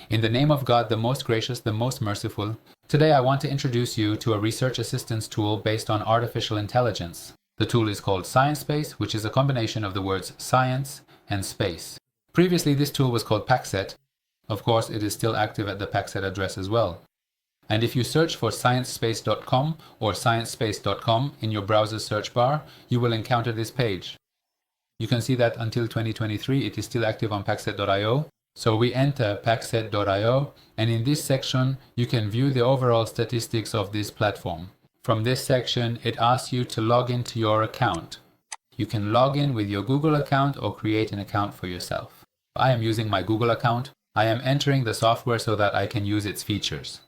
In the name of God, the most gracious, the most merciful, today I want to introduce you to a research assistance tool based on artificial intelligence. The tool is called ScienceSpace, which is a combination of the words science and space. Previously, this tool was called Typset. Of course, it is still active at the Typset address as well. And if you search for sciencespace.com or sciencespace.com in your browser search bar, you will encounter this page. You can see that until 2023, it is still active on paxset.io. So we enter paxset.io, and in this section, you can view the overall statistics of this platform. From this section, it asks you to log into your account. You can log in with your Google account or create an account for yourself. I am using my Google account. I am entering the software so that I can use its features.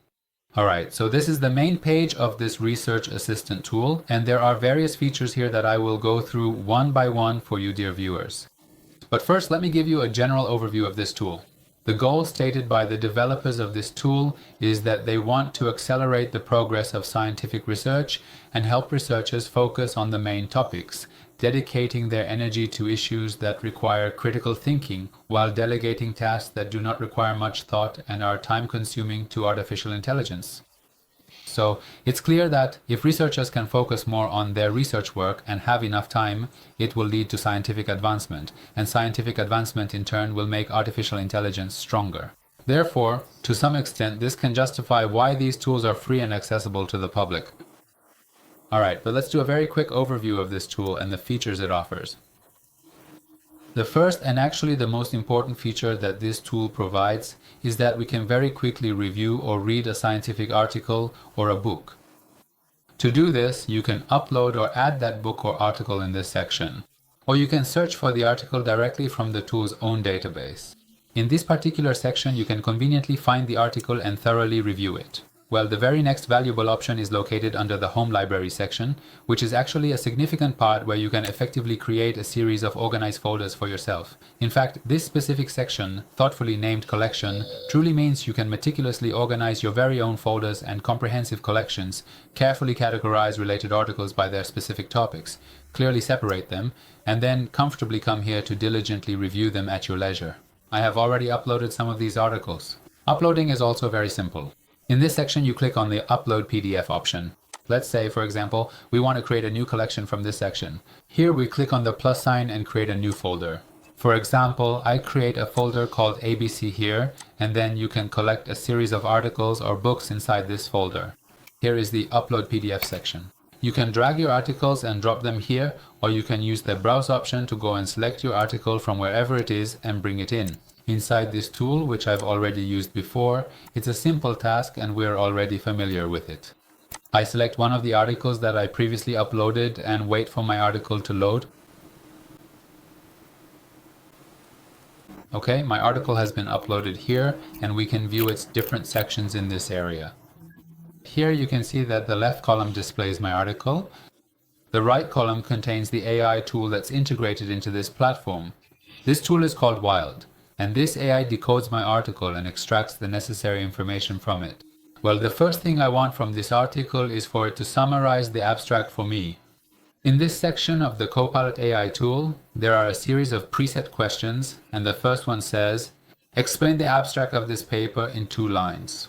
Alright, so this is the main page of this research assistant tool, and there are various features here that I will go through one by one for you, dear viewers. But first, let me give you a general overview of this tool. The goal stated by the developers of this tool is that they want to accelerate the progress of scientific research and help researchers focus on the main topics, dedicating their energy to issues that require critical thinking while delegating tasks that do not require much thought and are time-consuming to artificial intelligence. So it's clear that if researchers can focus more on their research work and have enough time, it will lead to scientific advancement, and scientific advancement in turn will make artificial intelligence stronger. Therefore, to some extent, this can justify why these tools are free and accessible to the public. Alright, but let's do a very quick overview of this tool and the features it offers. The first and actually the most important feature that this tool provides is that we can very quickly review or read a scientific article or a book. To do this, you can upload or add that book or article in this section, or you can search for the article directly from the tool's own database. In this particular section, you can conveniently find the article and thoroughly review it. Well, the very next valuable option is located under the Home Library section, which is actually a significant part where you can effectively create a series of organized folders for yourself. In fact, this specific section, thoughtfully named Collection, truly means you can meticulously organize your very own folders and comprehensive collections, carefully categorize related articles by their specific topics, clearly separate them, and then comfortably come here to diligently review them at your leisure. I have already uploaded some of these articles. Uploading is also very simple. In this section, you click on the Upload PDF option. Let's say, for example, we want to create a new collection from this section. Here we click on the plus sign and create a new folder. For example, I create a folder called ABC here, and then you can collect a series of articles or books inside this folder. Here is the Upload PDF section. You can drag your articles and drop them here, or you can use the Browse option to go and select your article from wherever it is and bring it in. Inside this tool, which I've already used before, it's a simple task and we're already familiar with it. I select one of the articles that I previously uploaded and wait for my article to load. Okay, my article has been uploaded here and we can view its different sections in this area. Here you can see that the left column displays my article. The right column contains the AI tool that's integrated into this platform. This tool is called Wild. And this AI decodes my article and extracts the necessary information from it. Well, the first thing I want from this article is for it to summarize the abstract for me. In this section of the Copilot AI tool, there are a series of preset questions, and the first one says, explain the abstract of this paper in 2 lines.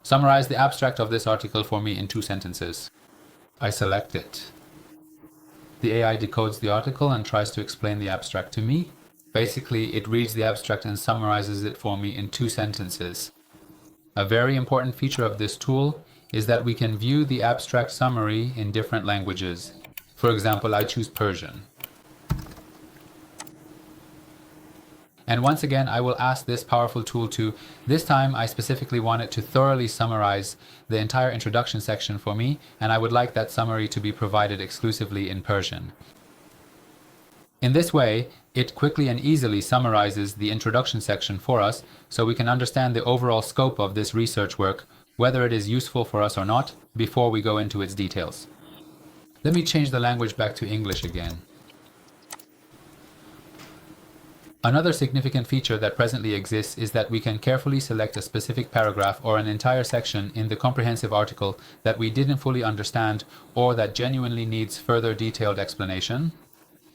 Summarize the abstract of this article for me in 2 sentences. I select it. The AI decodes the article and tries to explain the abstract to me. Basically, it reads the abstract and summarizes it for me in 2 sentences. A very important feature of this tool is that we can view the abstract summary in different languages. For example, I choose Persian. And once again, I will ask this powerful tool to, this time I specifically want it to thoroughly summarize the entire introduction section for me, and I would like that summary to be provided exclusively in Persian. In this way, it quickly and easily summarizes the introduction section for us so we can understand the overall scope of this research work, whether it is useful for us or not, before we go into its details. Let me change the language back to English again. Another significant feature that presently exists is that we can carefully select a specific paragraph or an entire section in the comprehensive article that we didn't fully understand or that genuinely needs further detailed explanation.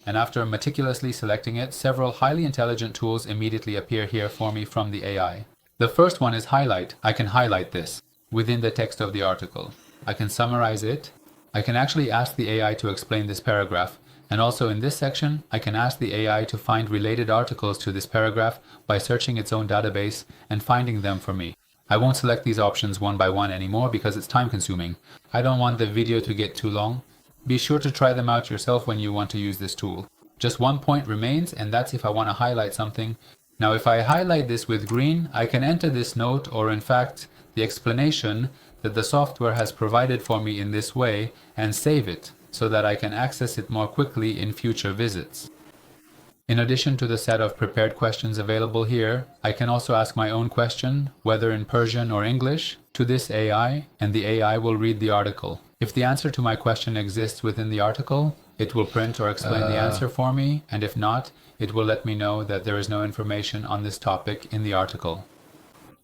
And after meticulously selecting it, several highly intelligent tools immediately appear here for me from the AI. The first one is highlight. I can highlight this within the text of the article. I can summarize it. I can actually ask the AI to explain this paragraph. And also in this section, I can ask the AI to find related articles to this paragraph by searching its own database and finding them for me. I won't select these options one by one anymore because it's time consuming. I don't want the video to get too long. Be sure to try them out yourself when you want to use this tool. Just one point remains, and that's if I want to highlight something. Now if I highlight this with green, I can enter this note, or in fact the explanation that the software has provided for me in this way, and save it so that I can access it more quickly in future visits. In addition to the set of prepared questions available here, I can also ask my own question, whether in Persian or English, to this AI, and the AI will read the article. If the answer to my question exists within the article, it will print or explain the answer for me, and if not, it will let me know that there is no information on this topic in the article.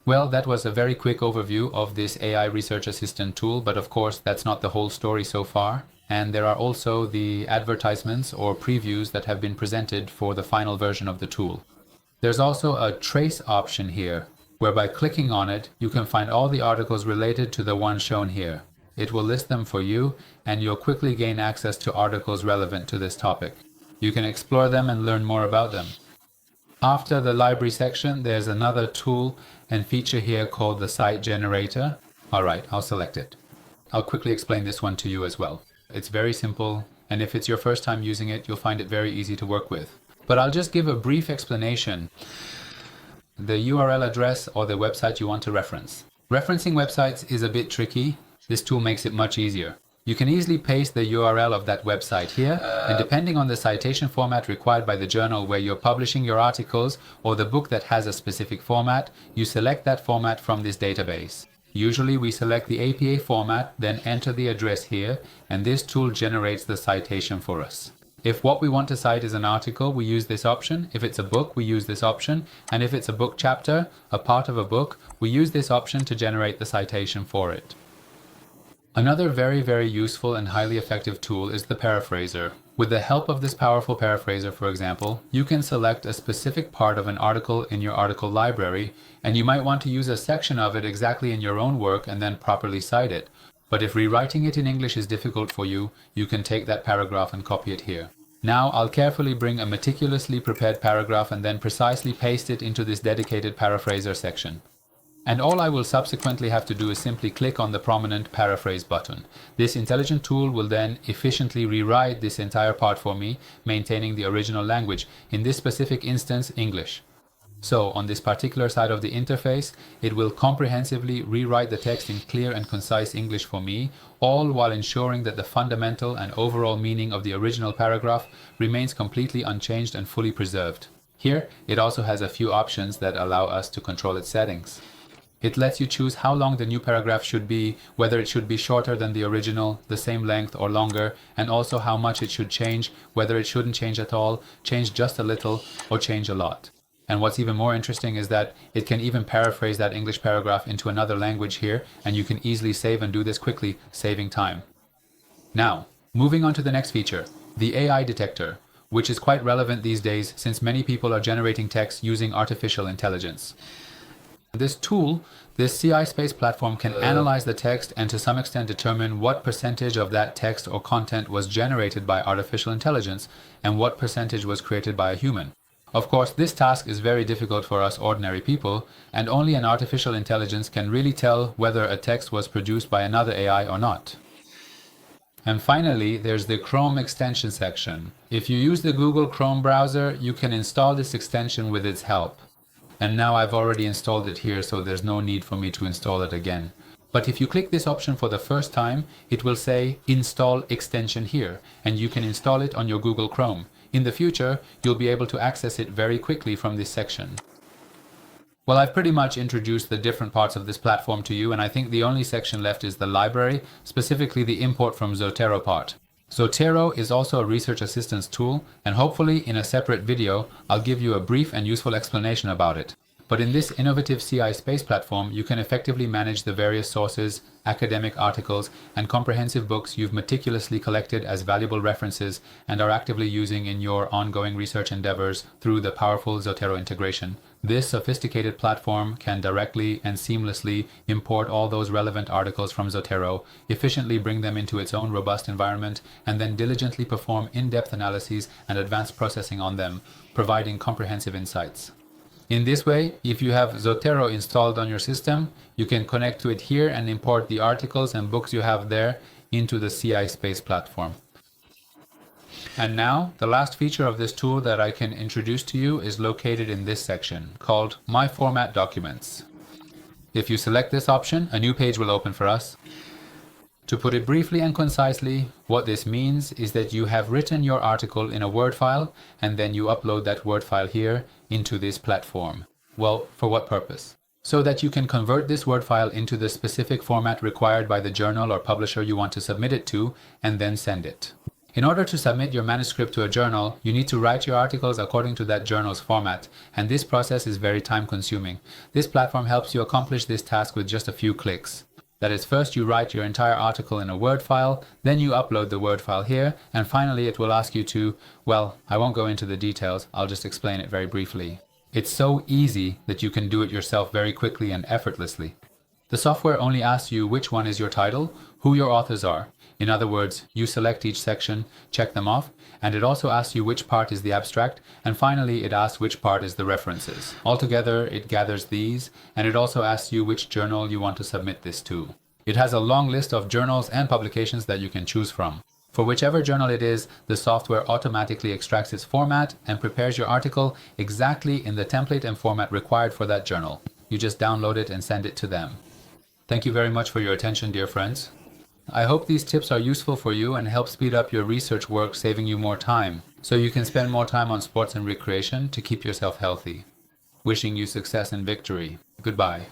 Well, that was a very quick overview of this AI Research Assistant tool, but of course that's not the whole story so far. And there are also the advertisements or previews that have been presented for the final version of the tool. There's also a trace option here, where by clicking on it, you can find all the articles related to the one shown here. It will list them for you, and you'll quickly gain access to articles relevant to this topic. You can explore them and learn more about them. After the library section, there's another tool and feature here called the site generator. All right, I'll select it. I'll quickly explain this one to you as well. It's very simple, and if it's your first time using it, you'll find it very easy to work with. But I'll just give a brief explanation. The URL address or the website you want to reference. Referencing websites is a bit tricky. This tool makes it much easier. You can easily paste the URL of that website here, and depending on the citation format required by the journal where you're publishing your articles or the book that has a specific format, you select that format from this database. Usually we select the APA format, then enter the address here, and this tool generates the citation for us. If what we want to cite is an article, we use this option. If it's a book, we use this option. And if it's a book chapter, a part of a book, we use this option to generate the citation for it. Another very useful and highly effective tool is the paraphraser. With the help of this powerful paraphraser, for example, you can select a specific part of an article in your article library, and you might want to use a section of it exactly in your own work and then properly cite it. But if rewriting it in English is difficult for you, you can take that paragraph and copy it here. Now I'll carefully bring a meticulously prepared paragraph and then precisely paste it into this dedicated paraphraser section. And all I will subsequently have to do is simply click on the prominent paraphrase button. This intelligent tool will then efficiently rewrite this entire part for me, maintaining the original language, in this specific instance, English. So on this particular side of the interface, it will comprehensively rewrite the text in clear and concise English for me, all while ensuring that the fundamental and overall meaning of the original paragraph remains completely unchanged and fully preserved. Here, it also has a few options that allow us to control its settings. It lets you choose how long the new paragraph should be, whether it should be shorter than the original, the same length or longer, and also how much it should change, whether it shouldn't change at all, change just a little, or change a lot. And what's even more interesting is that it can even paraphrase that English paragraph into another language here, and you can easily save and do this quickly, saving time. Now, moving on to the next feature, the AI detector, which is quite relevant these days since many people are generating text using artificial intelligence. This tool, this CI space platform, can analyze the text and to some extent determine what percentage of that text or content was generated by artificial intelligence and what percentage was created by a human. Of course, this task is very difficult for us ordinary people, and only an artificial intelligence can really tell whether a text was produced by another AI or not. And finally, there's the Chrome extension section. If you use the Google Chrome browser, you can install this extension with its help. And now I've already installed it here, so there's no need for me to install it again. But if you click this option for the first time, it will say Install Extension here, and you can install it on your Google Chrome. In the future, you'll be able to access it very quickly from this section. Well, I've pretty much introduced the different parts of this platform to you, and I think the only section left is the library, specifically the import from Zotero part. Zotero is also a research assistance tool, and hopefully in a separate video, I'll give you a brief and useful explanation about it. But in this innovative CI space platform, you can effectively manage the various sources, academic articles, and comprehensive books you've meticulously collected as valuable references and are actively using in your ongoing research endeavors through the powerful Zotero integration. This sophisticated platform can directly and seamlessly import all those relevant articles from Zotero, efficiently bring them into its own robust environment, and then diligently perform in-depth analyses and advanced processing on them, providing comprehensive insights. In this way, if you have Zotero installed on your system, you can connect to it here and import the articles and books you have there into the CI Space platform. And now, the last feature of this tool that I can introduce to you is located in this section, called My Format Documents. If you select this option, a new page will open for us. To put it briefly and concisely, what this means is that you have written your article in a Word file, and then you upload that Word file here into this platform. Well, for what purpose? So that you can convert this Word file into the specific format required by the journal or publisher you want to submit it to, and then send it. In order to submit your manuscript to a journal, you need to write your articles according to that journal's format, and this process is very time-consuming. This platform helps you accomplish this task with just a few clicks. That is, first you write your entire article in a Word file, then you upload the Word file here, and finally it will ask you to, well, I won't go into the details, I'll just explain it very briefly. It's so easy that you can do it yourself very quickly and effortlessly. The software only asks you which one is your title, who your authors are. In other words, you select each section, check them off, and it also asks you which part is the abstract, and finally it asks which part is the references. Altogether, it gathers these, and it also asks you which journal you want to submit this to. It has a long list of journals and publications that you can choose from. For whichever journal it is, the software automatically extracts its format and prepares your article exactly in the template and format required for that journal. You just download it and send it to them. Thank you very much for your attention, dear friends. I hope these tips are useful for you and help speed up your research work, saving you more time, so you can spend more time on sports and recreation to keep yourself healthy. Wishing you success and victory. Goodbye.